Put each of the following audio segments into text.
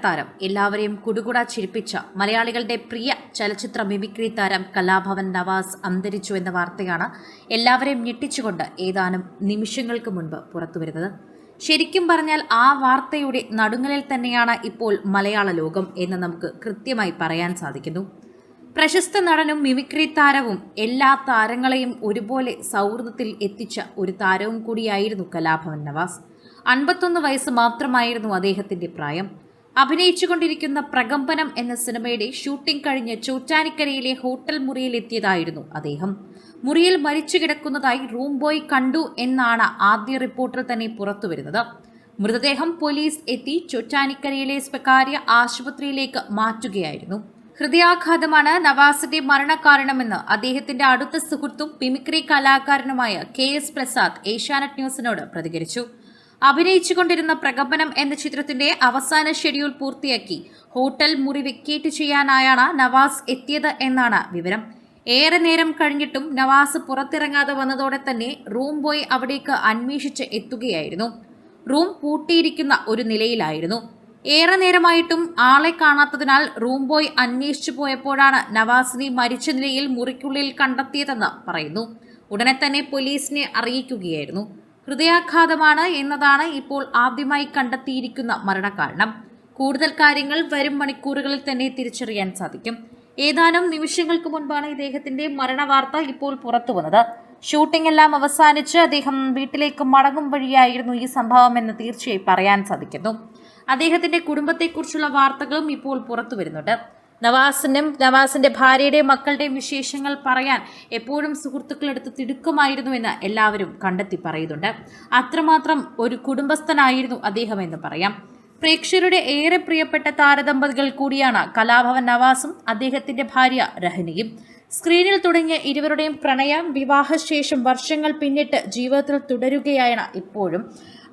താരം എല്ലാവരെയും കുടുകുട ചിരിപ്പിച്ച മലയാളികളുടെ പ്രിയ ചലച്ചിത്ര മിമിക്രി താരം കലാഭവൻ നവാസ് അന്തരിച്ചു എന്ന വാർത്തയാണ് എല്ലാവരെയും ഞെട്ടിച്ചുകൊണ്ട് ഏതാനും നിമിഷങ്ങൾക്ക് മുൻപ് പുറത്തുവരുന്നത്. ശരിക്കും പറഞ്ഞാൽ ആ വാർത്തയുടെ നടുങ്ങലിൽ തന്നെയാണ് ഇപ്പോൾ മലയാള ലോകം എന്ന് നമുക്ക് കൃത്യമായി പറയാൻ സാധിക്കുന്നു. പ്രശസ്ത നടനും മിമിക്രി താരവും എല്ലാ താരങ്ങളെയും ഒരുപോലെ സൗഹൃദത്തിൽ എത്തിച്ച ഒരു താരവും കൂടിയായിരുന്നു കലാഭവൻ നവാസ്. 51 വയസ്സ് മാത്രമായിരുന്നു അദ്ദേഹത്തിന്റെ പ്രായം. അഭിനയിച്ചുകൊണ്ടിരിക്കുന്ന പ്രകമ്പനം എന്ന സിനിമയുടെ ഷൂട്ടിംഗ് കഴിഞ്ഞ് ചോറ്റാനിക്കരയിലെ ഹോട്ടൽ മുറിയിൽ എത്തിയതായിരുന്നു അദ്ദേഹം. മുറിയിൽ മരിച്ചു കിടക്കുന്നതായി റൂം ബോയ് കണ്ടു എന്നാണ് ആദ്യ റിപ്പോർട്ടിൽ തന്നെ പുറത്തുവരുന്നത്. മൃതദേഹം പോലീസ് എത്തി ചോറ്റാനിക്കരയിലെ സ്വകാര്യ ആശുപത്രിയിലേക്ക് മാറ്റുകയായിരുന്നു. ഹൃദയാഘാതമാണ് നവാസിന്റെ മരണകാരണമെന്ന് അദ്ദേഹത്തിന്റെ അടുത്ത സുഹൃത്തും മിമിക്രി കലാകാരനുമായ KS പ്രസാദ് ഏഷ്യാനെറ്റ് ന്യൂസിനോട് പ്രതികരിച്ചു. അഭിനയിച്ചുകൊണ്ടിരുന്ന പ്രകമ്പനം എന്ന ചിത്രത്തിന്റെ അവസാന ഷെഡ്യൂൾ പൂർത്തിയാക്കി ഹോട്ടൽ മുറി വെക്കേറ്റ് ചെയ്യാനായാണ് നവാസ് എത്തിയത് എന്നാണ് വിവരം. ഏറെ നേരം കഴിഞ്ഞിട്ടും നവാസ് പുറത്തിറങ്ങാതെ വന്നതോടെ തന്നെ റൂം ബോയ് അവിടേക്ക് അന്വേഷിച്ച് എത്തുകയായിരുന്നു. റൂം പൂട്ടിയിരിക്കുന്ന ഒരു നിലയിലായിരുന്നു. ഏറെ നേരമായിട്ടും ആളെ കാണാത്തതിനാൽ റൂം ബോയ് അന്വേഷിച്ചു പോയപ്പോഴാണ് നവാസിനെ മരിച്ച നിലയിൽ മുറിക്കുള്ളിൽ കണ്ടെത്തിയതെന്ന് പറയുന്നു. ഉടനെ തന്നെ പോലീസിനെ അറിയിക്കുകയായിരുന്നു. ഹൃദയാഘാതമാണ് എന്നതാണ് ഇപ്പോൾ ആദ്യമായി കണ്ടെത്തിയിരിക്കുന്ന മരണകാരണം. കൂടുതൽ കാര്യങ്ങൾ വരും മണിക്കൂറുകളിൽ തന്നെ തിരിച്ചറിയാൻ സാധിക്കും. ഏതാനും നിമിഷങ്ങൾക്ക് മുൻപാണ് ഇദ്ദേഹത്തിന്റെ മരണവാർത്ത ഇപ്പോൾ പുറത്തു വന്നത്. ഷൂട്ടിംഗ് എല്ലാം അവസാനിച്ച് അദ്ദേഹം വീട്ടിലേക്ക് മടങ്ങും വഴിയായിരുന്നു ഈ സംഭവം എന്ന് തീർച്ചയായും പറയാൻ സാധിക്കുന്നു. അദ്ദേഹത്തിന്റെ കുടുംബത്തെക്കുറിച്ചുള്ള വാർത്തകളും ഇപ്പോൾ പുറത്തു വരുന്നുണ്ട്. നവാസിന്റെ ഭാര്യയുടെയും മക്കളുടെയും വിശേഷങ്ങൾ പറയാൻ എപ്പോഴും സുഹൃത്തുക്കളെടുത്ത് തിടുക്കമായിരുന്നു എന്ന് എല്ലാവരും കണ്ടെത്തി പറയുന്നുണ്ട്. അത്രമാത്രം ഒരു കുടുംബസ്ഥനായിരുന്നു അദ്ദേഹം എന്ന് പറയാം. പ്രേക്ഷകരുടെ ഏറെ പ്രിയപ്പെട്ട താരദമ്പതികൾ കൂടിയാണ് കലാഭവൻ നവാസും അദ്ദേഹത്തിന്റെ ഭാര്യ രഹനയും. സ്ക്രീനിൽ തുടങ്ങിയ ഇരുവരുടെയും പ്രണയം വിവാഹശേഷം വർഷങ്ങൾ പിന്നിട്ട് ജീവിതത്തിൽ തുടരുകയാണ് ഇപ്പോഴും.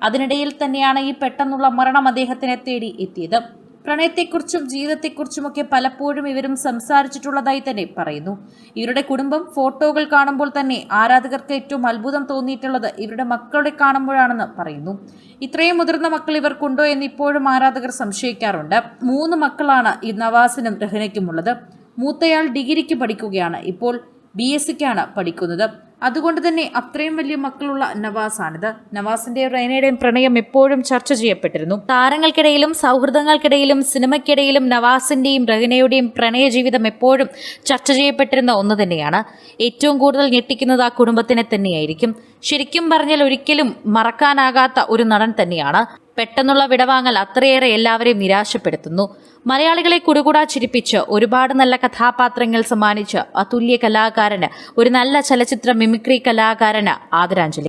അതിനിടയിൽ തന്നെയാണ് ഈ പെട്ടെന്നുള്ള മരണം അദ്ദേഹത്തിനെ തേടി എത്തിയത്. പ്രണയത്തെക്കുറിച്ചും ജീവിതത്തെക്കുറിച്ചുമൊക്കെ പലപ്പോഴും ഇവരും സംസാരിച്ചിട്ടുള്ളതായി തന്നെ പറയുന്നു. ഇവരുടെ കുടുംബം ഫോട്ടോകൾ കാണുമ്പോൾ തന്നെ ആരാധകർക്ക് ഏറ്റവും അത്ഭുതം തോന്നിയിട്ടുള്ളത് ഇവരുടെ മക്കളെ കാണുമ്പോഴാണെന്ന് പറയുന്നു. ഇത്രയും മുതിർന്ന മക്കൾ ഇവർക്കുണ്ടോ എന്ന് ഇപ്പോഴും ആരാധകർ സംശയിക്കാറുണ്ട്. 3 മക്കളാണ് ഈ നവാസിനും രഹനയ്ക്കും ഉള്ളത്. മൂത്തയാൾ ഡിഗ്രിക്ക് പഠിക്കുകയാണ്. ഇപ്പോൾ BScക്കാണ് പഠിക്കുന്നത്. അതുകൊണ്ട് തന്നെ അത്രയും വലിയ മക്കളുള്ള നവാസാണിത്. നവാസിന്റെയും റെയ്നയുടെയും പ്രണയം എപ്പോഴും ചർച്ച ചെയ്യപ്പെട്ടിരുന്നു. താരങ്ങൾക്കിടയിലും സൗഹൃദങ്ങൾക്കിടയിലും സിനിമയ്ക്കിടയിലും നവാസിന്റെയും റെയ്നയുടെയും പ്രണയ ജീവിതം എപ്പോഴും ചർച്ച ചെയ്യപ്പെട്ടിരുന്ന ഒന്ന് തന്നെയാണ്. ഏറ്റവും കൂടുതൽ ഞെട്ടിക്കുന്നത് ആ കുടുംബത്തിനെ തന്നെയായിരിക്കും. ശരിക്കും പറഞ്ഞാൽ ഒരിക്കലും മറക്കാനാകാത്ത ഒരു നടൻ തന്നെയാണ്. പെട്ടെന്നുള്ള വിടവാങ്ങൽ അത്രയേറെ എല്ലാവരെയും നിരാശപ്പെടുത്തുന്നു. മലയാളികളെ കുടുകുടാ ചിരിപ്പിച്ച് ഒരുപാട് നല്ല കഥാപാത്രങ്ങൾ സമ്മാനിച്ച് അതുല്യ കലാകാരന്, ഒരു നല്ല ചലച്ചിത്ര മിമിക്രി കലാകാരന് ആദരാഞ്ജലി.